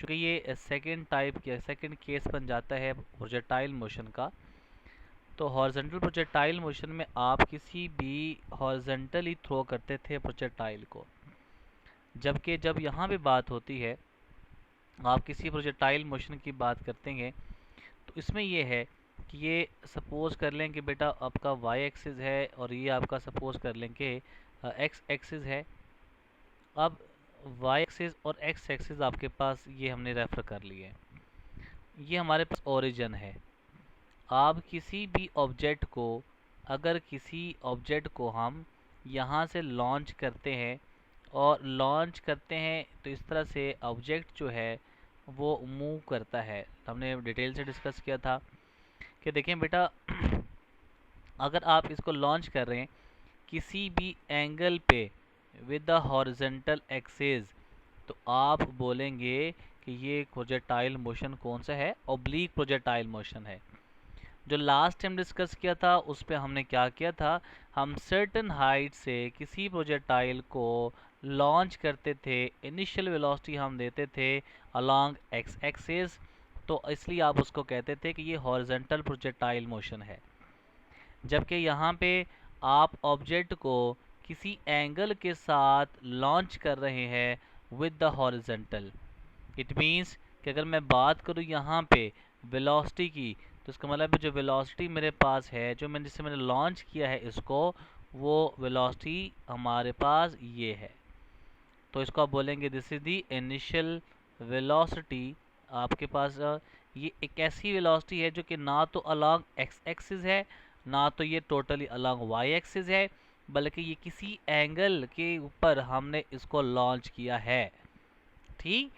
चूँकि ये second type के सेकंड केस बन जाता है प्रोजेक्टाइल मोशन का, तो हॉरिजॉन्टल प्रोजेक्टाइल मोशन में आप किसी भी हॉरिजॉन्टली थ्रो करते थे प्रोजेक्टाइल को, जबकि जब यहाँ पे बात होती है आप किसी प्रोजेक्टाइल मोशन की बात करते हैं तो इसमें ये है कि ये सपोज कर लें कि बेटा आपका वाई एक्सिस है और ये आपका सपोज कर लें कि एक्स एक्सिस है। अब वाई एक्सिस और एक्स एक्सिस आपके पास ये हमने रेफर कर लिए, ये हमारे पास ओरिजिन है। आप किसी भी ऑब्जेक्ट को, अगर किसी ऑब्जेक्ट को हम यहाँ से लॉन्च करते हैं और लॉन्च करते हैं तो इस तरह से ऑब्जेक्ट जो है वो मूव करता है। हमने डिटेल से डिस्कस किया था कि देखें बेटा अगर आप इसको लॉन्च कर रहे हैं किसी भी एंगल पे विद द हॉरिजॉन्टल एक्सिस, तो आप बोलेंगे कि ये प्रोजेक्टाइल मोशन कौन सा है, ऑब्लिक प्रोजेक्टाइल मोशन है। जो लास्ट टाइम डिस्कस किया था उस पे हमने क्या किया था, हम सर्टेन हाइट से किसी प्रोजेक्टाइल को लॉन्च करते थे, इनिशियल वेलोसिटी हम देते थे अलोंग एक्स एक्सिस, तो इसलिए आप उसको कहते थे कि ये हॉरिजॉन्टल प्रोजेक्टाइल मोशन है। जबकि यहाँ पे आप ऑब्जेक्ट को किसी एंगल के साथ लॉन्च कर रहे हैं with the horizontal, it means कि अगर मैं बात करूँ यहाँ पे वेलोसिटी की, तो इसका मतलब जो वेलोसिटी मेरे पास है, जो मैंने जिससे मैंने लॉन्च किया है इसको, वो वेलोसिटी हमारे पास ये है। तो इसको आप बोलेंगे this is the initial velocity. आपके पास ये एक ऐसी वेलोसिटी है जो कि ना तो अलोंग एक्स एक्सिस है, ना तो ये टोटली अलोंग वाई एक्सिस है, बल्कि ये किसी एंगल के ऊपर हमने इसको लॉन्च किया है। ठीक,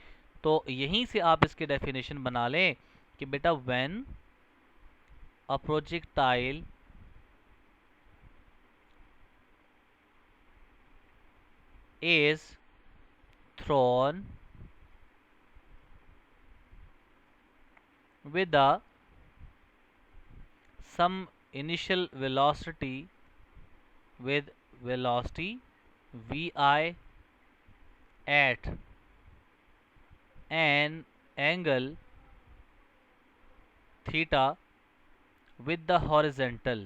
तो यहीं से आप इसके डेफिनेशन बना लें कि बेटा when a projectile is thrown with a some initial velocity with velocity vi at an angle theta with the horizontal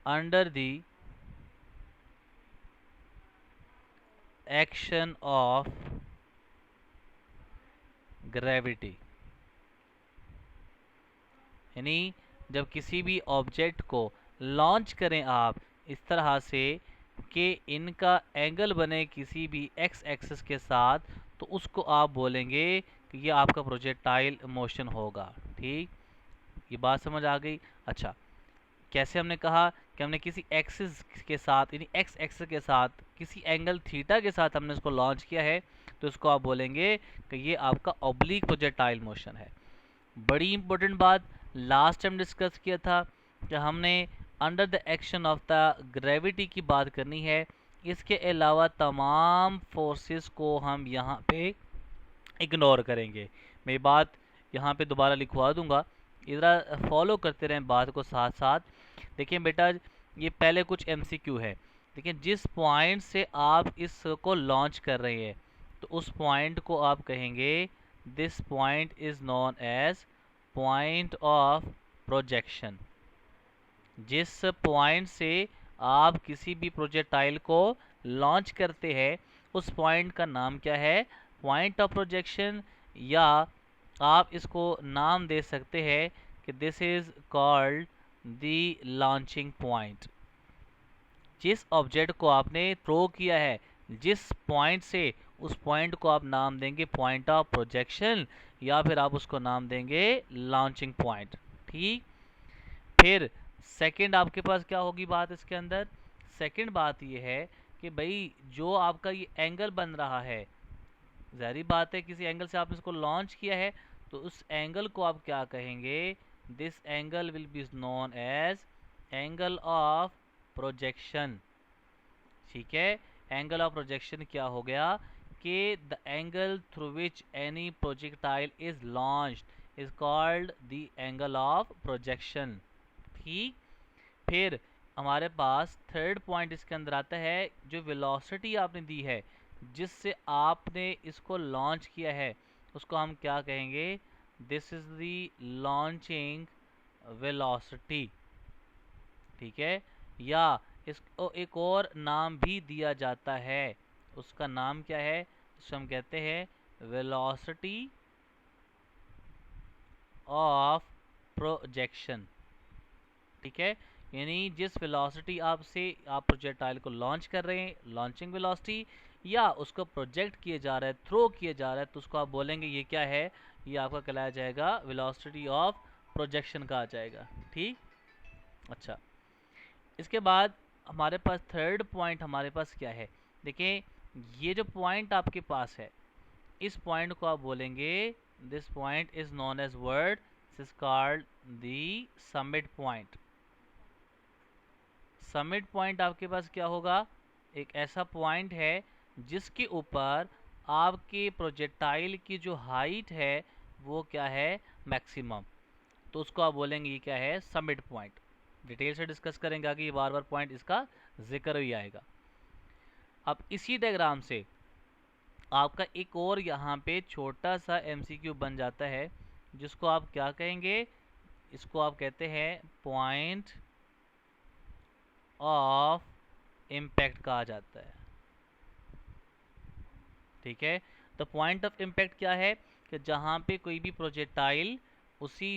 under the action of gravity। यानी जब किसी भी ऑब्जेक्ट को लॉन्च करें आप इस तरह से कि इनका एंगल बने किसी भी एक्स एक्सिस के साथ, तो उसको आप बोलेंगे कि ये आपका प्रोजेक्टाइल मोशन होगा। ठीक, ये बात समझ आ गई। अच्छा, कैसे हमने कहा कि हमने किसी एक्सिस के साथ यानी एक्स एक्सिस के साथ किसी एंगल थीटा के साथ हमने इसको लॉन्च किया है, तो इसको आप बोलेंगे कि ये आपका ऑब्लिक प्रोजेक्टाइल मोशन है। बड़ी इंपॉर्टेंट बात लास्ट टाइम डिस्कस किया था कि हमने under the action of the gravity की बात करनी है। इसके अलावा तमाम फोर्सेस को हम यहाँ पे इग्नोर करेंगे। मैं बात यहाँ पे दोबारा लिखवा दूंगा, इधर फॉलो करते रहें बात को साथ साथ। देखिए बेटा ये पहले कुछ एमसीक्यू है। देखिए जिस पॉइंट से आप इसको लॉन्च कर रहे हैं तो उस पॉइंट को आप कहेंगे this point is known as point of projection. जिस पॉइंट से आप किसी भी प्रोजेक्टाइल को लॉन्च करते हैं उस पॉइंट का नाम क्या है, पॉइंट ऑफ प्रोजेक्शन, या आप इसको नाम दे सकते हैं कि this is called the launching point. जिस ऑब्जेक्ट को आपने थ्रो किया है जिस पॉइंट से, उस पॉइंट को आप नाम देंगे पॉइंट ऑफ प्रोजेक्शन, या फिर आप उसको नाम देंगे लॉन्चिंग पॉइंट। ठीक, फिर सेकंड आपके पास क्या होगी बात इसके अंदर, सेकंड बात ये है कि भाई जो आपका ये एंगल बन रहा है, जाहिर बात है किसी एंगल से आपने इसको लॉन्च किया है, तो उस एंगल को आप क्या कहेंगे, this angle will be known as angle of projection. ठीक है, एंगल ऑफ प्रोजेक्शन क्या हो गया कि the angle through which any projectile is launched is called the angle of projection. ठीक, फिर हमारे पास थर्ड पॉइंट इसके अंदर आता है, जो वेलोसिटी आपने दी है जिससे आपने इसको लॉन्च किया है उसको हम क्या कहेंगे, this is the launching velocity. ठीक है, या इसको एक और नाम भी दिया जाता है, उसका नाम क्या है, जिसको हम कहते हैं वेलोसिटी ऑफ प्रोजेक्शन। ठीक है, यानी जिस वेलोसिटी आप प्रोजेक्टाइल को लॉन्च कर रहे हैं, लॉन्चिंग वेलोसिटी, या उसको प्रोजेक्ट किए जा रहा है, थ्रो किए जा रहा है, तो उसको आप बोलेंगे ये क्या है, ये आपका कहलाया जाएगा वेलोसिटी ऑफ प्रोजेक्शन का आ जाएगा। ठीक, अच्छा, इसके बाद हमारे पास थर्ड पॉइंट हमारे पास क्या है, देखें ये जो पॉइंट आपके पास है, इस पॉइंट को आप बोलेंगे, this point is known as word, this is called the summit point. Summit point आपके पास क्या होगा, एक ऐसा पॉइंट है जिसके ऊपर आपके प्रोजेक्टाइल की जो हाइट है वो क्या है, मैक्सिमम, तो उसको आप बोलेंगे ये क्या है, समिट पॉइंट। डिटेल से डिस्कस करेंगे आगे, ये बार बार पॉइंट इसका जिक्र ही आएगा। अब इसी डायग्राम से आपका एक और यहाँ पे छोटा सा एमसीक्यू बन जाता है, जिसको आप क्या कहेंगे, इसको आप कहते हैं पॉइंट ऑफ इम्पैक्ट कहा जाता है। ठीक है, तो पॉइंट ऑफ इम्पैक्ट क्या है कि जहाँ पे कोई भी प्रोजेक्टाइल उसी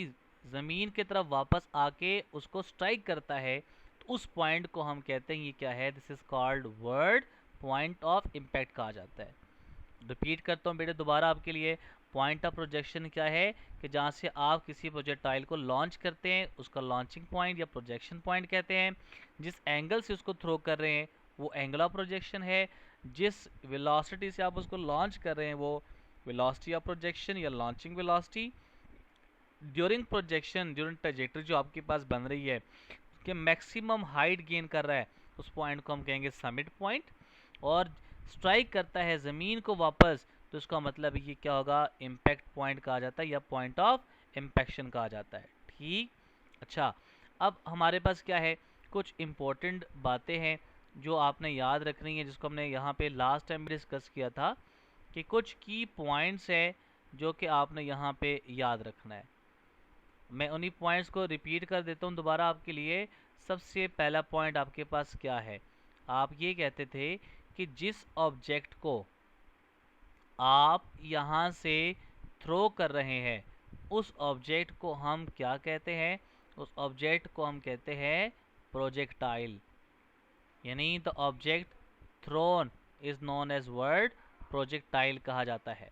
ज़मीन की तरफ वापस आके उसको स्ट्राइक करता है, तो उस पॉइंट को हम कहते हैं ये क्या है, this is called word point of impact कहा जाता है। रिपीट करता हूँ बेटे दोबारा आपके लिए, पॉइंट ऑफ प्रोजेक्शन क्या है कि जहाँ से आप किसी प्रोजेक्टाइल को लॉन्च करते हैं उसका लॉन्चिंग पॉइंट या प्रोजेक्शन पॉइंट कहते हैं। जिस एंगल से उसको थ्रो कर रहे हैं वो एंगल ऑफ प्रोजेक्शन है, जिस वेलोसिटी से आप उसको लॉन्च कर रहे हैं वो वेलोसिटी ऑफ प्रोजेक्शन या launching velocity. During projection, during trajectory जो आपके पास बन रही है कि मैक्सिमम हाइट गेन कर रहा है, उस पॉइंट को हम कहेंगे समिट पॉइंट। और स्ट्राइक करता है ज़मीन को वापस, तो इसका मतलब ये क्या होगा, इम्पैक्ट पॉइंट कहा जाता है या पॉइंट ऑफ इम्पैक्शन कहा जाता है। ठीक, अच्छा, अब हमारे पास क्या है, कुछ इम्पोर्टेंट बातें हैं जो आपने याद रखनी है, जिसको हमने यहाँ पे लास्ट टाइम डिस्कस किया था कि कुछ की पॉइंट्स है जो कि आपने यहाँ पे याद रखना है। मैं उन्हीं पॉइंट्स को रिपीट कर देता हूँ दोबारा आपके लिए। सबसे पहला पॉइंट आपके पास क्या है, आप ये कहते थे कि जिस ऑब्जेक्ट को आप यहाँ से थ्रो कर रहे हैं उस ऑब्जेक्ट को हम क्या कहते हैं, उस ऑब्जेक्ट को हम कहते हैं प्रोजेक्टाइल, यानी the object thrown is known as word projectile कहा जाता है।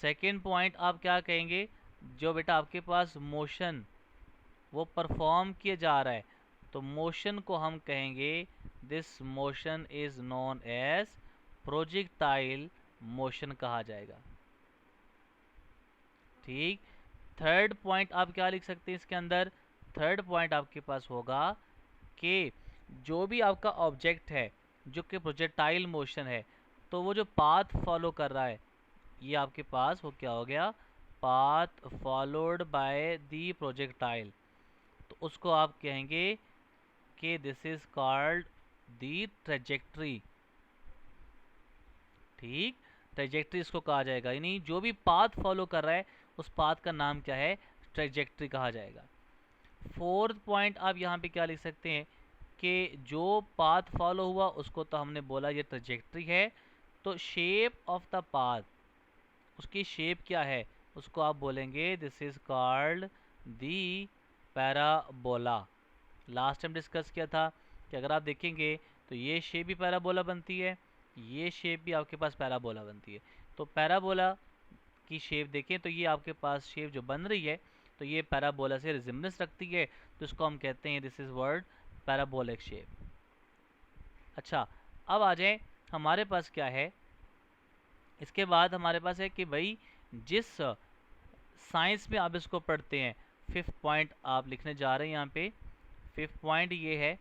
सेकेंड पॉइंट आप क्या कहेंगे, जो बेटा आपके पास मोशन वो परफॉर्म किया जा रहा है, तो मोशन को हम कहेंगे this motion is known as projectile motion कहा जाएगा। ठीक, थर्ड पॉइंट आप क्या लिख सकते हैं इसके अंदर, थर्ड पॉइंट आपके पास होगा कि जो भी आपका ऑब्जेक्ट है जो कि प्रोजेक्टाइल मोशन है, तो वो जो पाथ फॉलो कर रहा है, ये आपके पास वो क्या हो गया, path followed by the projectile, तो उसको आप कहेंगे कि this is called the trajectory. ठीक, ट्रेजेक्ट्री इसको कहा जाएगा, यानी जो भी पाथ फॉलो कर रहा है उस पाथ का नाम क्या है, ट्रेजेक्ट्री कहा जाएगा। फोर्थ पॉइंट आप यहाँ पे क्या लिख सकते हैं कि जो पाथ फॉलो हुआ उसको तो हमने बोला ये ट्रेजेक्ट्री है, तो शेप ऑफ द पाथ, उसकी शेप क्या है, उसको आप बोलेंगे this is called the parabola. Last time discuss किया था कि अगर आप देखेंगे तो ये शेप भी पैराबोला बनती है, ये शेप भी आपके पास पैराबोला बनती है। तो पैराबोला की शेप देखें तो ये आपके पास शेप जो बन रही है तो ये पैराबोला से रिजेम्बलेंस रखती है, तो इसको हम कहते हैं this is word parabolic shape. अच्छा, अब आ जाए हमारे पास क्या है, इसके बाद हमारे पास है कि भाई जिस साइंस में आप इसको पढ़ते हैं, फिफ्थ पॉइंट आप लिखने जा रहे हैं यहाँ पे। फिफ्थ पॉइंट ये है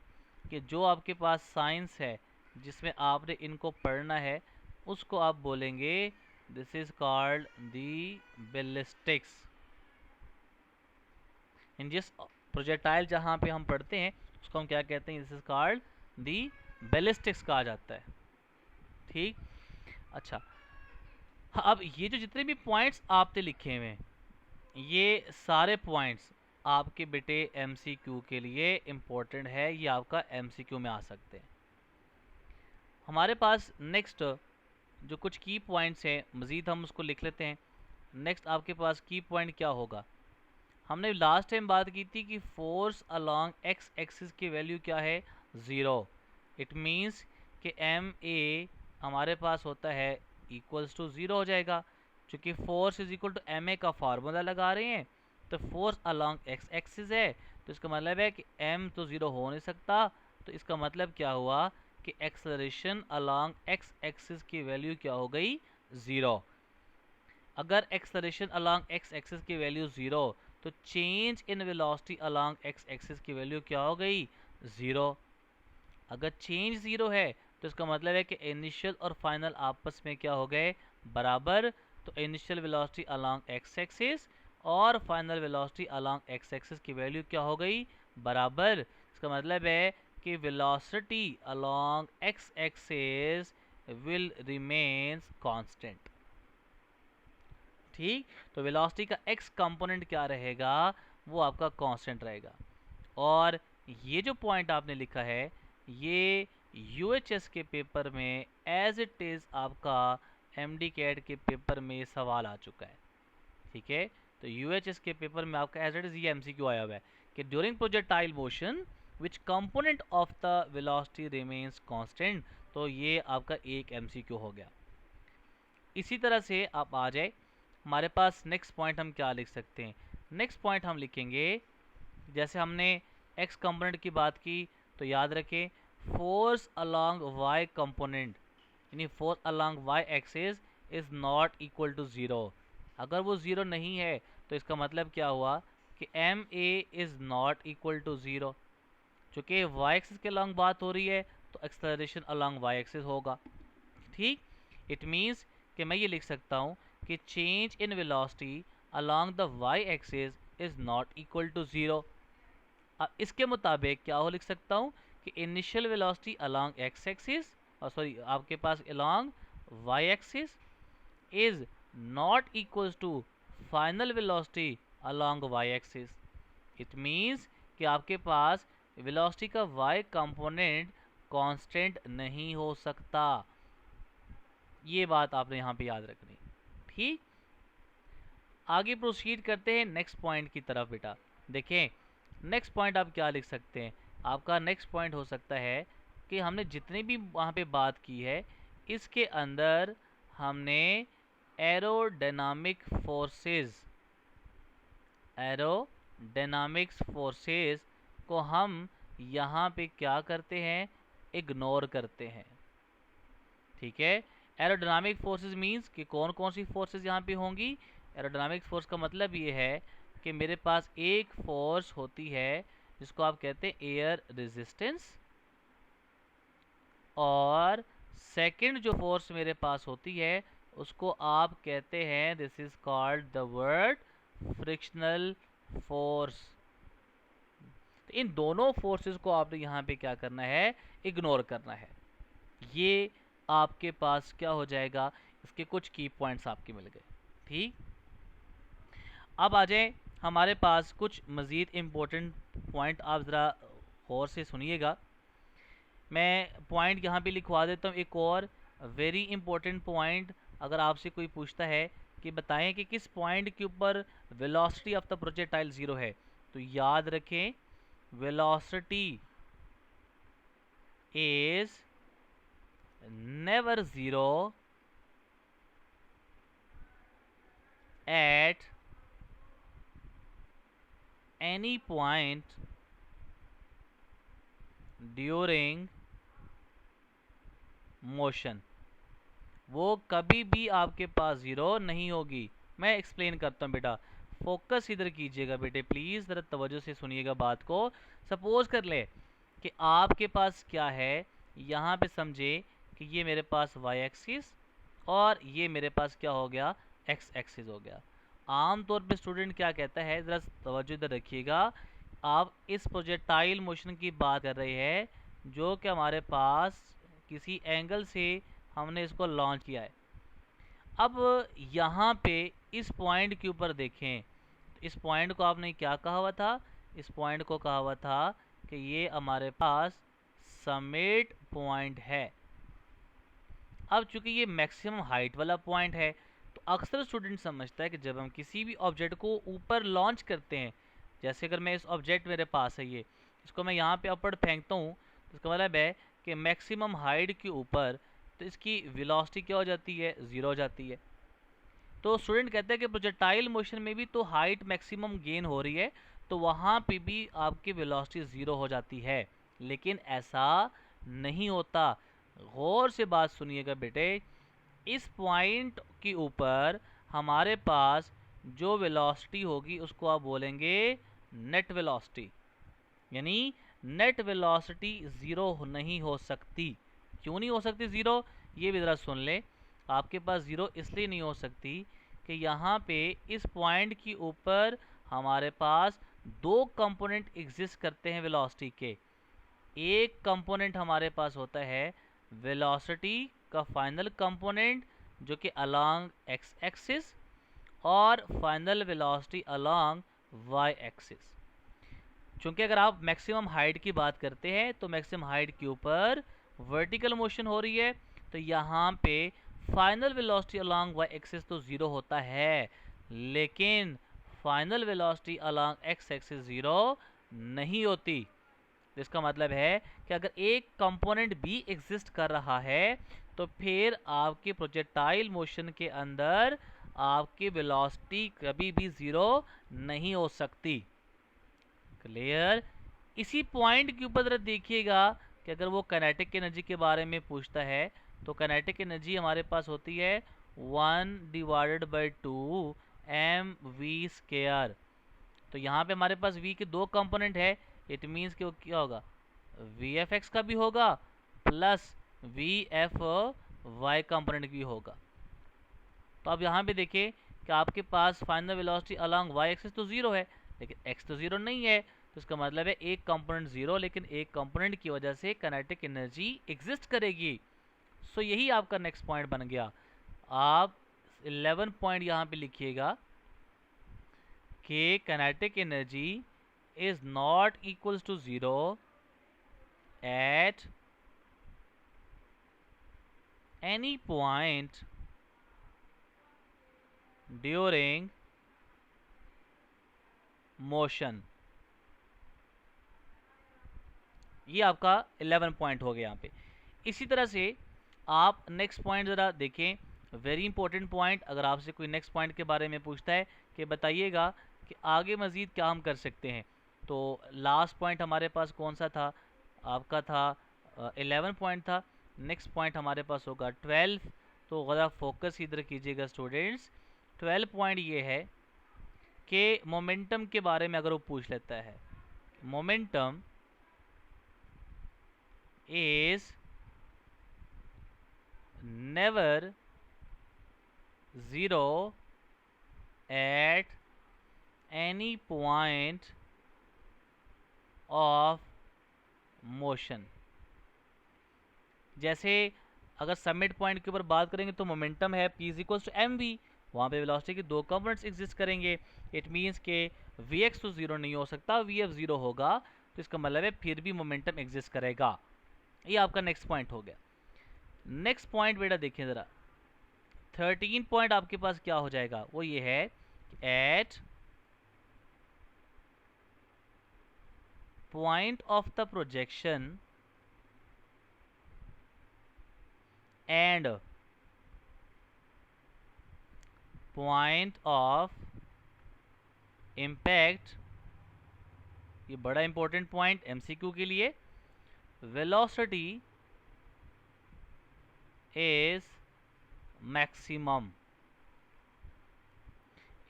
कि जो आपके पास साइंस है जिसमें आपने इनको पढ़ना है उसको आप बोलेंगे this is called the ballistics. इन जिस प्रोजेक्टाइल जहाँ पे हम पढ़ते हैं उसको हम क्या कहते हैं, this is called the ballistics कहा जाता है। ठीक, अच्छा। हाँ, अब ये जो जितने भी पॉइंट्स आपने लिखे हुए हैं, ये सारे पॉइंट्स आपके बेटे एमसीक्यू के लिए इम्पोर्टेंट है, ये आपका एमसीक्यू में आ सकते हैं। हमारे पास नेक्स्ट जो कुछ की पॉइंट्स हैं मज़ीद हम उसको लिख लेते हैं। नेक्स्ट आपके पास की पॉइंट क्या होगा, हमने लास्ट टाइम बात की थी कि फोर्स अलोंग एक्स एक्सिस की वैल्यू क्या है, 0। इट मीन्स कि एम ए हमारे पास होता है इक्वल्स टू 0 हो जाएगा, क्योंकि force is equal to M A का फार्मूला लगा रहे हैं। तो फोर्स अलोंग एक्स एक्सिस है, तो इसका मतलब है कि एम तो 0 हो नहीं सकता। तो इसका मतलब क्या हुआ कि एक्सेलरेशन अलोंग एक्स एक्सिस की वैल्यू क्या हो गई, 0। अगर एक्सेलरेशन अलोंग एक्स एक्सिस की वैल्यू 0, तो change in velocity along x axis की वैल्यू क्या हो गई, 0। अगर चेंज 0 है तो इसका मतलब है कि इनिशियल और फाइनल आपस में क्या हो गए, बराबर। तो initial velocity along x axis और final velocity along x axis की वैल्यू क्या हो गई, बराबर। इसका मतलब है कि velocity along x axis will remains constant. ठीक, तो वेलोसिटी का एक्स कंपोनेंट क्या रहेगा, वो आपका कांस्टेंट रहेगा। और ये जो पॉइंट आपने लिखा है, ये यूएचएस के पेपर में एज इट इज़ आपका एमडी कैट के पेपर में सवाल आ चुका है। ठीक है, तो यूएचएस के पेपर में आपका एज इट इज़ ये एमसीक्यू आया हुआ है कि during projectile motion which component of the velocity remains constant. तो ये आपका एक एमसीक्यू हो गया। इसी तरह से आप आ जाए, हमारे पास नेक्स्ट पॉइंट हम क्या लिख सकते हैं। नेक्स्ट पॉइंट हम लिखेंगे, जैसे हमने एक्स कंपोनेंट की बात की, तो याद रखें फोर्स अलोंग वाई कंपोनेंट, यानी force along Y axis is not equal to 0। अगर वो 0 नहीं है तो इसका मतलब क्या हुआ कि M A is not equal to 0। चूँकि वाई एक्सिस के अलोंग बात हो रही है तो एक्सेलरेशन अलोंग वाई एक्सिस होगा। ठीक, इट मीन्स कि मैं ये लिख सकता हूँ कि change in velocity along the Y axis is not equal to 0। अब इसके मुताबिक क्या हो लिख सकता हूँ कि initial velocity along x axis, और सॉरी आपके पास along Y axis is not equal to final velocity along Y axis. It means कि आपके पास वेलोसिटी का वाई कंपोनेंट कांस्टेंट नहीं हो सकता। ये बात आपने यहाँ पे याद रखनी। ठीक, आगे प्रोसीड करते हैं नेक्स्ट पॉइंट की तरफ बेटा। देखें नेक्स्ट पॉइंट आप क्या लिख सकते हैं, आपका नेक्स्ट पॉइंट हो सकता है कि हमने जितनी भी वहाँ पे बात की है, इसके अंदर हमने एरोडायनामिक फोर्सेस, एरोडायनामिक्स फोर्सेस को हम यहाँ पे क्या करते हैं, इग्नोर करते हैं। ठीक है, एरोडायनामिक फोर्सेस मींस कि कौन कौन सी फोर्सेस यहाँ पे होंगी। एरोडायनामिक फोर्स का मतलब ये है कि मेरे पास एक फोर्स होती है जिसको आप कहते हैं एयर रेजिस्टेंस, और सेकंड जो फोर्स मेरे पास होती है उसको आप कहते हैं, this is called the word frictional force. तो इन दोनों फोर्सेस को आपने यहाँ पे क्या करना है, इग्नोर करना है। ये आपके पास क्या हो जाएगा, इसके कुछ की पॉइंट्स आपके मिल गए। ठीक, अब आ जाए हमारे पास कुछ मज़ीद इम्पोर्टेंट पॉइंट, आप ज़रा गौर से सुनिएगा। मैं पॉइंट यहाँ पे लिखवा देता हूँ एक और वेरी इंपॉर्टेंट पॉइंट। अगर आपसे कोई पूछता है कि बताएं कि किस पॉइंट के ऊपर वेलोसिटी ऑफ द प्रोजेक्टाइल 0 है, तो याद रखें velocity is never 0 at any point during motion. वो कभी भी आपके पास 0 नहीं होगी। मैं एक्सप्लेन करता हूँ बेटा, फोकस इधर कीजिएगा बेटे प्लीज़, ज़रा तवज्जो से सुनिएगा बात को। सपोज कर ले कि आपके पास क्या है, यहाँ पे समझे कि ये मेरे पास वाई एक्सिस और ये मेरे पास क्या हो गया, एक्स एक्सिस हो गया। आम तौर पे स्टूडेंट क्या कहता है, ज़रा तवज्जो इधर रखिएगा, आप इस प्रोजेक्टाइल मोशन की बात कर रहे हैं जो कि हमारे पास किसी एंगल से हमने इसको लॉन्च किया है। अब यहाँ पे इस पॉइंट के ऊपर देखें, इस पॉइंट को आपने क्या कहा हुआ था? इस पॉइंट को कहा हुआ था कि ये हमारे पास समिट पॉइंट है। अब चूंकि ये मैक्सिमम हाइट वाला पॉइंट है, तो अक्सर स्टूडेंट समझता है कि जब हम किसी भी ऑब्जेक्ट को ऊपर लॉन्च करते हैं, जैसे अगर मैं इस ऑब्जेक्ट मेरे पास है ये, इसको मैं यहाँ पे अपवर्ड फेंकता हूँ, तो इसका मतलब है कि मैक्सिमम हाइट के ऊपर तो इसकी वेलोसिटी क्या हो जाती है? ज़ीरो हो जाती है। तो स्टूडेंट कहते हैं कि प्रोजेक्टाइल मोशन में भी तो हाइट मैक्सिमम गेन हो रही है, तो वहाँ पे भी आपकी वेलोसिटी ज़ीरो हो जाती है, लेकिन ऐसा नहीं होता। गौर से बात सुनिएगा बेटे, इस पॉइंट के ऊपर हमारे पास जो वेलोसिटी होगी उसको आप बोलेंगे नेट वेलोसिटी, यानी नेट वेलोसिटी ज़ीरो नहीं हो सकती। क्यों नहीं हो सकती ज़ीरो? ये भी ज़रा सुन ले। आपके पास ज़ीरो इसलिए नहीं हो सकती कि यहाँ पे इस पॉइंट के ऊपर हमारे पास दो कंपोनेंट एग्जिस्ट करते हैं वेलोसिटी के। एक कंपोनेंट हमारे पास होता है वेलोसिटी का फाइनल कंपोनेंट जो कि अलोंग एक्स एक्सिस, और final velocity along Y axis. चूंकि अगर आप मैक्सिमम हाइट की बात करते हैं तो मैक्सिमम हाइट के ऊपर वर्टिकल मोशन हो रही है, तो यहाँ पे final velocity along Y axis तो ज़ीरो होता है, लेकिन final velocity along x axis zero नहीं होती। इसका मतलब है कि अगर एक कंपोनेंट भी एग्जिस्ट कर रहा है तो फिर आपके प्रोजेक्टाइल मोशन के अंदर आपकी वेलोसिटी कभी भी ज़ीरो नहीं हो सकती। क्लियर? इसी पॉइंट के ऊपर जरा देखिएगा कि अगर वो काइनेटिक एनर्जी के बारे में पूछता है तो काइनेटिक एनर्जी हमारे पास होती है 1/2 mv²। तो यहाँ पे हमारे पास v के दो कंपोनेंट है, इट मीन्स कि वो क्या होगा? वी एफ एक्स का भी होगा plus V F Y component भी होगा। तो अब यहाँ पे देखिए कि आपके पास final velocity along Y axis तो ज़ीरो है, लेकिन एक्स तो ज़ीरो नहीं है, तो इसका मतलब है एक कंपोनेंट ज़ीरो, लेकिन एक कंपोनेंट की वजह से काइनेटिक एनर्जी एग्जिस्ट करेगी। सो यही आपका नेक्स्ट पॉइंट बन गया। आप 11 पॉइंट यहाँ पे लिखिएगा कि kinetic energy is not equals to zero at any point during motion। ये आपका 11 पॉइंट हो गया यहाँ पे। इसी तरह से आप नेक्स्ट पॉइंट ज़रा देखें, वेरी इंपॉर्टेंट पॉइंट। अगर आपसे कोई नेक्स्ट पॉइंट के बारे में पूछता है कि बताइएगा कि आगे मज़ीद क्या हम कर सकते हैं, तो लास्ट पॉइंट हमारे पास कौन सा था? आपका था 11 पॉइंट था। नेक्स्ट पॉइंट हमारे पास होगा 12। तो ज़रा फोकस इधर कीजिएगा स्टूडेंट्स। 12 पॉइंट ये है कि मोमेंटम के बारे में अगर वो पूछ लेता है, momentum is never zero at any point of motion। जैसे अगर सबमिट पॉइंट के ऊपर बात करेंगे तो मोमेंटम है p is equals to M V, वहाँ पे वेलोसिटी के दो कंपोनेंट्स एग्जिस्ट करेंगे। इट मीन्स के वी एक्स तो ज़ीरो नहीं हो सकता, वी एफ ज़ीरो होगा, तो इसका मतलब है फिर भी मोमेंटम एग्जिस्ट करेगा। ये आपका नेक्स्ट पॉइंट हो गया। नेक्स्ट पॉइंट बेटा देखिए ज़रा, 13 पॉइंट आपके पास क्या हो जाएगा? वो ये है at point of the projection and point of impact, ये बड़ा इंपॉर्टेंट पॉइंट एमसीक्यू के लिए, velocity is maximum.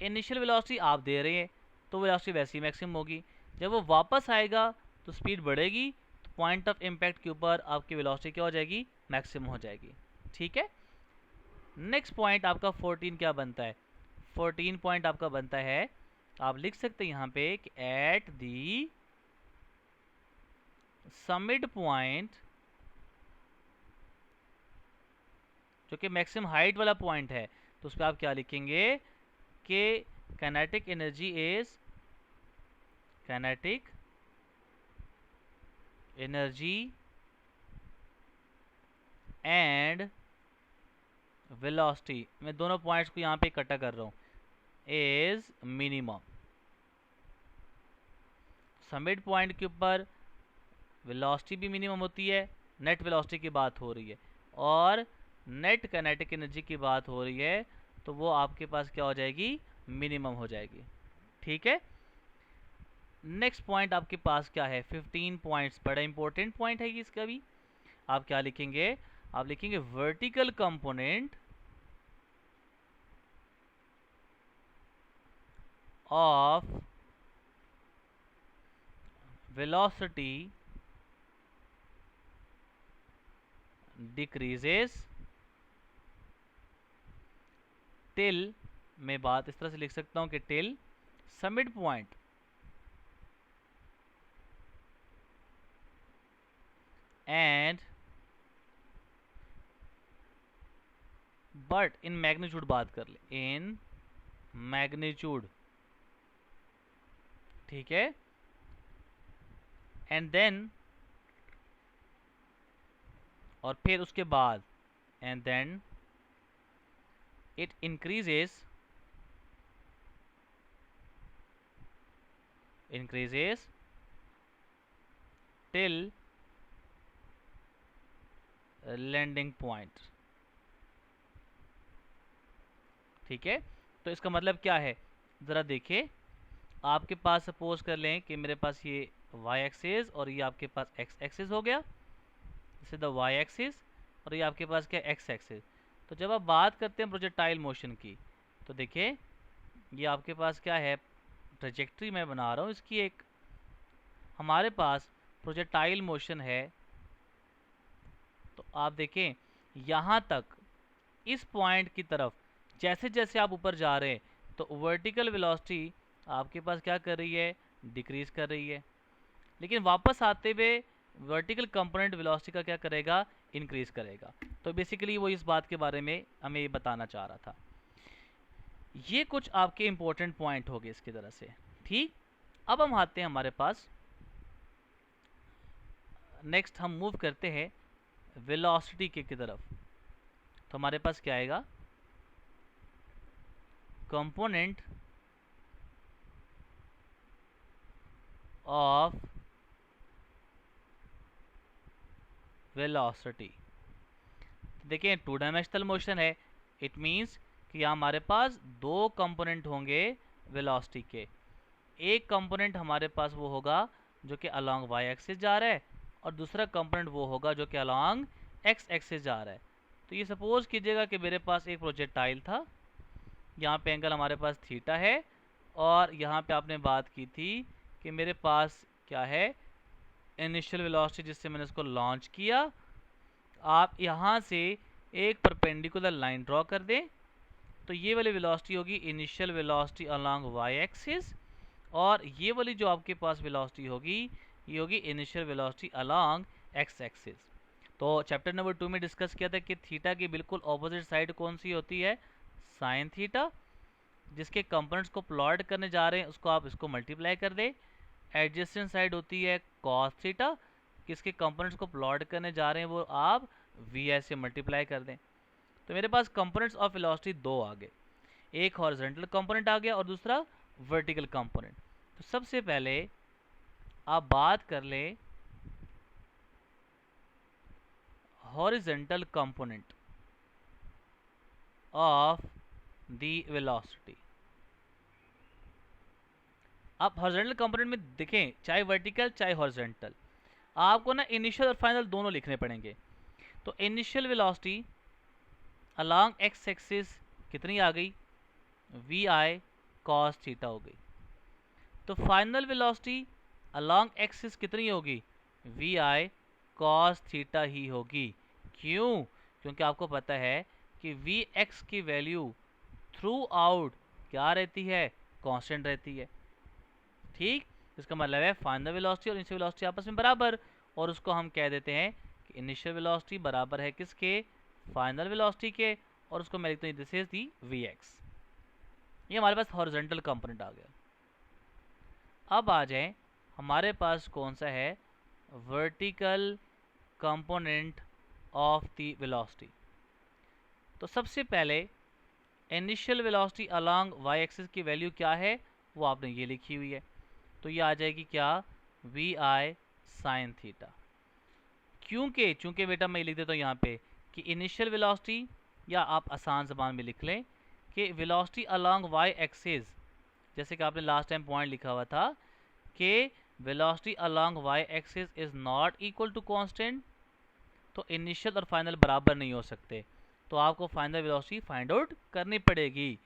Initial velocity आप दे रहे हैं तो वेलोसिटी वैसे ही मैक्सिमम होगी, जब वो वापस आएगा तो स्पीड बढ़ेगी, तो पॉइंट ऑफ इम्पैक्ट के ऊपर आपकी वेलोसिटी क्या हो जाएगी? मैक्सिमम हो जाएगी। ठीक है। नेक्स्ट पॉइंट आपका 14 क्या बनता है? 14 पॉइंट आपका बनता है, आप लिख सकते हैं यहाँ पे कि एट दी समिड पॉइंट जो कि मैक्सिमम हाइट वाला पॉइंट है, तो उस पर आप क्या लिखेंगे कि kinetic energy is kinetic energy and velocity, मैं दोनों पॉइंट्स को यहाँ पे इकट्ठा कर रहा हूँ, इज मिनिमम। समिट पॉइंट के ऊपर वेलोसिटी भी मिनिमम होती है, नेट वेलोसिटी की बात हो रही है, और नेट काइनेटिक एनर्जी की बात हो रही है, तो वो आपके पास क्या हो जाएगी, मिनिमम हो जाएगी। ठीक है, नेक्स्ट पॉइंट आपके पास क्या है, 15 पॉइंट्स, बड़ा इंपॉर्टेंट पॉइंट है इसका भी। आप क्या लिखेंगे, आप लिखेंगे vertical component of velocity decreases till, मैं बात इस तरह से लिख सकता हूं कि till summit point and but in magnitude बात कर ले, in magnitude, ठीक है, and then, और फिर उसके बाद, and then it increases till landing point. ठीक है, तो इसका मतलब क्या है, ज़रा देखिए, आपके पास सपोज कर लें कि मेरे पास ये वाई एक्सिस और ये आपके पास एक्स एक्सिस हो गया, this is the Y axis, और ये आपके पास क्या एक्स एक्सिस। तो जब आप बात करते हैं प्रोजेक्टाइल मोशन की, तो देखिए ये आपके पास क्या है, ट्रेजेक्ट्री मैं बना रहा हूँ इसकी एक, हमारे पास प्रोजेक्टाइल मोशन है, तो आप देखें यहाँ तक इस पॉइंट की तरफ जैसे जैसे आप ऊपर जा रहे हैं, तो वर्टिकल वेलोसिटी आपके पास क्या कर रही है, डिक्रीज कर रही है, लेकिन वापस आते हुए वर्टिकल कंपोनेंट वेलोसिटी का क्या करेगा, इंक्रीज करेगा। तो बेसिकली वो इस बात के बारे में हमें ये बताना चाह रहा था। ये कुछ आपके इंपॉर्टेंट पॉइंट हो गए इसकी तरह से। ठीक, अब हम आते हैं हमारे पास, नेक्स्ट हम मूव करते हैं वेलोसिटी की तरफ। तो हमारे पास क्या आएगा, कंपोनेंट ऑफ वेलोसिटी। देखिए टू डायमेंशनल मोशन है, इट मीन्स कि यहाँ हमारे पास दो कंपोनेंट होंगे वेलोसिटी के। एक कंपोनेंट हमारे पास वो होगा जो कि अलोंग वाई एक्सिस जा रहा है, और दूसरा कंपोनेंट वो होगा जो कि अलोंग एक्स एक्सिस जा रहा है। तो ये सपोज कीजिएगा कि मेरे पास एक प्रोजेक्टाइल था, यहाँ पे एंगल हमारे पास थीटा है, और यहाँ पे आपने बात की थी कि मेरे पास क्या है, इनिशियल वेलोसिटी जिससे मैंने इसको लॉन्च किया। आप यहाँ से एक परपेंडिकुलर लाइन ड्रॉ कर दें, तो ये वाली वेलोसिटी होगी initial velocity along Y axis, और ये वाली जो आपके पास वेलोसिटी होगी ये होगी initial velocity along x axis. तो चैप्टर नंबर 2 में डिस्कस किया था कि थीटा की बिल्कुल ऑपोजिट साइड कौन सी होती है, साइन थीटा। जिसके कंपोनेंट्स को प्लॉट करने जा रहे हैं उसको आप इसको मल्टीप्लाई कर दें। एडजेसेंट साइड होती है कॉस थीटा, किसके कंपोनेंट्स को प्लॉट करने जा रहे हैं वो आप वी आई से मल्टीप्लाई कर दें। तो मेरे पास कंपोनेंट्स ऑफ वेलोसिटी दो आ गए, एक हॉरिजॉन्टल कंपोनेंट आ गया और दूसरा वर्टिकल कंपोनेंट। तो सबसे पहले आप बात कर लें horizontal component of the velocity. आप हॉरिजॉन्टल कंपोनेंट में देखें, चाहे वर्टिकल चाहे हॉरिजॉन्टल, आपको ना इनिशियल और फाइनल दोनों लिखने पड़ेंगे। तो initial velocity along x axis कितनी आ गई, वी आई कॉस थीटा हो गई। तो फाइनल वेलोसिटी अलोंग एक्सिस कितनी होगी, वी आई कॉस थीटा ही होगी। क्यों, क्योंकि आपको पता है कि वी एक्स की वैल्यू थ्रू आउट क्या रहती है, कांस्टेंट रहती है। ठीक, इसका मतलब है फाइनल वेलोसिटी और इनिशियल वेलोसिटी आपस में बराबर, और उसको हम कह देते हैं कि इनिशियल वेलोसिटी बराबर है किसके, फाइनल वेलोसिटी के, और उसको मैं लिखता हूँ दिस इज दी Vx। ये हमारे पास हॉरिजॉन्टल कंपोनेंट आ गया। अब आ जाए हमारे पास कौन सा है, vertical component of the velocity. तो सबसे पहले initial velocity along y axis की वैल्यू क्या है, वो आपने ये लिखी हुई है। तो ये आ जाएगी क्या, वी आई साइन थीटा। चूंकि बेटा मैं लिख देता हूँ यहाँ पे कि इनिशियल वेलोसिटी, या आप आसान ज़बान में लिख लें कि वेलोसिटी अलोंग y एक्सिस, जैसे कि आपने लास्ट टाइम पॉइंट लिखा हुआ था कि velocity along y axis is not equal to constant, तो इनिशियल और फाइनल बराबर नहीं हो सकते। तो आपको फाइनल वेलोसिटी फाइंड आउट करनी पड़ेगी।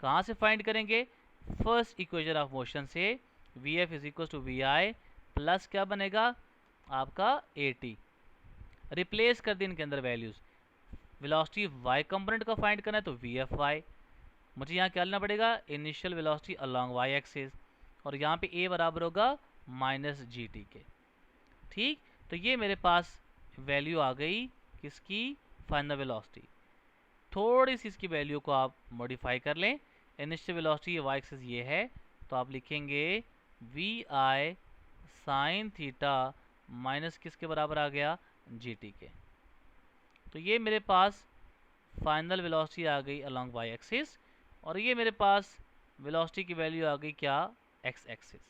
कहाँ से फाइंड करेंगे, फर्स्ट इक्वेशन ऑफ मोशन से, V F is equal to V I plus क्या बनेगा आपका ए टी। रिप्लेस कर दी इनके अंदर वैल्यूज़। वेलोसिटी वाई कंपोनेंट का फाइंड करना है तो वी एफ वाई, मुझे यहाँ क्या लेना पड़ेगा, initial velocity along Y axis, और यहाँ पे ए बराबर होगा माइनस जी टी के। ठीक, तो ये मेरे पास वैल्यू आ गई किसकी, फाइनल वेलोसिटी। थोड़ी सी इसकी वैल्यू को आप मॉडिफाई कर लें। इनिशियल वेलोसिटी वाई एक्सिस ये है, तो आप लिखेंगे वी आई साइन थीटा माइनस किसके बराबर आ गया, जी टी के। तो ये मेरे पास फाइनल वेलोसिटी आ गई अलोंग वाई एक्सिस, और ये मेरे पास वेलोसिटी की वैल्यू आ गई क्या, एक्स एक्सिस।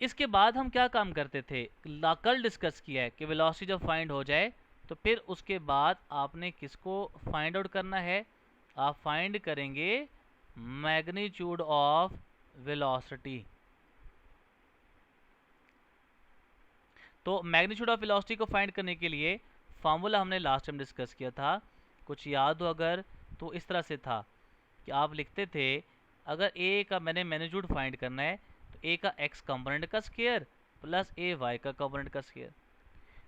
इसके बाद हम क्या काम करते थे, कल डिस्कस किया है कि वेलोसिटी जब फाइंड हो जाए तो फिर उसके बाद आपने किसको फाइंड आउट करना है, आप फाइंड करेंगे मैग्नीट्यूड ऑफ वेलोसिटी। तो मैग्नीट्यूड ऑफ वेलोसिटी को फाइंड करने के लिए फार्मूला हमने लास्ट टाइम डिस्कस किया था, कुछ याद हो अगर, तो इस तरह से था कि आप लिखते थे अगर ए का मैंने मैग्नीट्यूड फाइंड करना है तो ए का एक्स कंपोनेंट का स्क्वायर प्लस ए वाई का कंपोनेंट का स्क्वायर।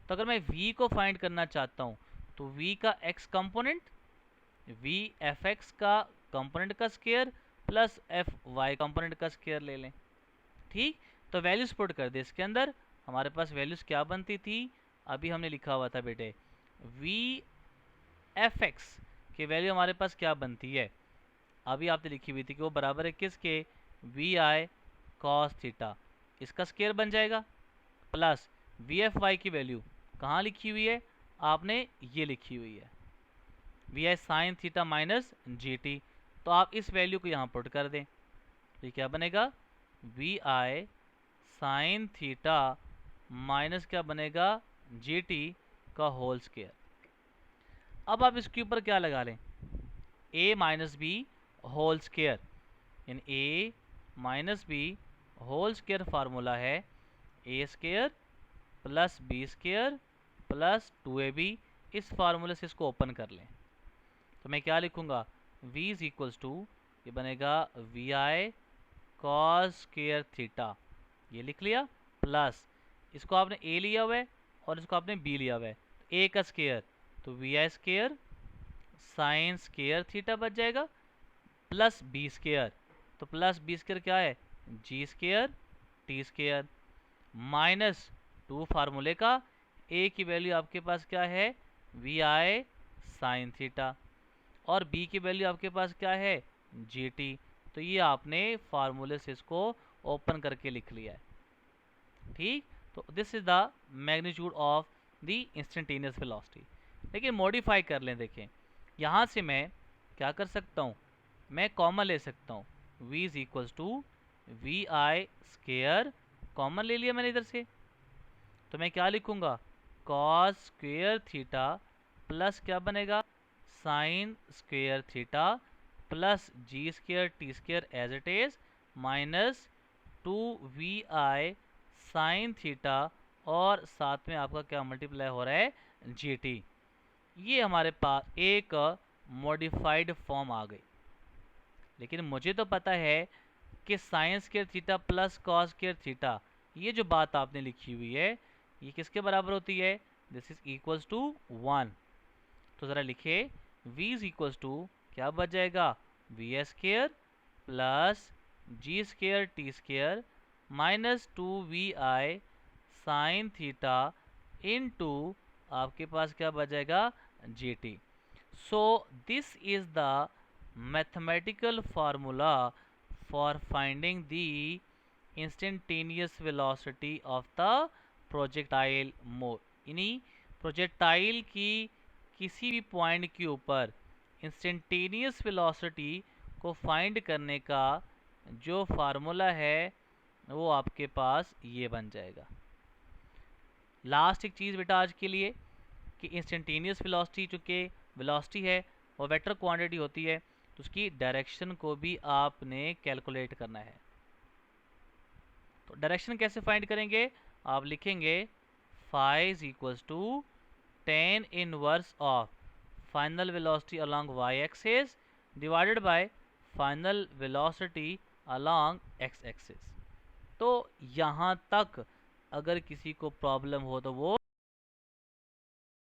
तो अगर मैं v को फाइंड करना चाहता हूँ तो v का x component v F X का कंपोनेंट का square plus F Y component का स्क्वायर ले लें। ठीक, तो वैल्यूज पुट कर दे इसके अंदर, हमारे पास वैल्यूज क्या बनती थी, अभी हमने लिखा हुआ था बेटे, v एफ एक्स की वैल्यू हमारे पास क्या बनती है, अभी आपने लिखी हुई थी कि वो बराबर है किसके, वी आई कॉस थीटा, इसका स्क्वायर बन जाएगा, प्लस वी एफ वाई की वैल्यू कहाँ लिखी हुई है, आपने ये लिखी हुई है वी आई sine theta minus G T. तो आप इस वैल्यू को यहाँ पुट कर दें, तो ये क्या बनेगा, we I sine theta minus क्या बनेगा, जी टी का होल स्क्वायर। अब आप इसके ऊपर क्या लगा लें, a minus b whole square, इन a minus b whole square formula है a square plus B square plus 2ab। इस फार्मूले से इसको ओपन कर लें, तो मैं क्या लिखूंगा, v इज इक्वल्स टू, ये बनेगा we I cos square theta, ये लिख लिया, प्लस इसको आपने a लिया हुआ है और इसको आपने b लिया हुआ है, a का स्क्वायर तो V I square sine square theta बच जाएगा, प्लस बी स्क्वायर, तो प्लस बी स्क्वायर क्या है, G square T square, minus 2 फार्मूले का, ए की वैल्यू आपके पास क्या है, वी आई साइन थीटा, और बी की वैल्यू आपके पास क्या है, जी टी। तो ये आपने फार्मूले से इसको ओपन करके लिख लिया है। ठीक, तो this is the magnitude of the instantaneous velocity. लेकिन मॉडिफाई कर लें, देखें यहाँ से मैं क्या कर सकता हूँ, मैं कॉमन ले सकता हूँ, v is equals to V I square, common ले लिया मैंने इधर से, तो मैं क्या लिखूंगा, कॉस स्क्वेयर थीटा प्लस क्या बनेगा, sine square theta plus G square T square as it is minus 2vi sine theta, और साथ में आपका क्या मल्टीप्लाई हो रहा है, जी टी। ये हमारे पास एक मॉडिफाइड फॉर्म आ गई। लेकिन मुझे तो पता है कि sign square theta plus cos square theta, ये जो बात आपने लिखी हुई है ये किसके बराबर होती है, दिस इज इक्वल्स टू 1। तो ज़रा लिखे, v इज इक्वल्स टू क्या बच जाएगा, v s square plus g square T square minus 2vi sine theta into आपके पास क्या बचेगा GT। So this is the mathematical formula for finding the instantaneous velocity of the projectile यानी projectile की किसी भी पॉइंट के ऊपर इंस्टेंटेनियस वेलोसिटी को फाइंड करने का जो फार्मूला है वो आपके पास ये बन जाएगा। लास्ट एक चीज़ बेटा आज के लिए कि इंस्टेंटेनियस वेलोसिटी चूँकि वेलोसिटी है वो वेक्टर क्वांटिटी होती है, तो उसकी डायरेक्शन को भी आपने कैलकुलेट करना है। तो डायरेक्शन कैसे फाइंड करेंगे? आप लिखेंगे phi is equals to tan inverse of final velocity along y axis divided by final velocity along x axis. तो यहाँ तक अगर किसी को प्रॉब्लम हो तो वो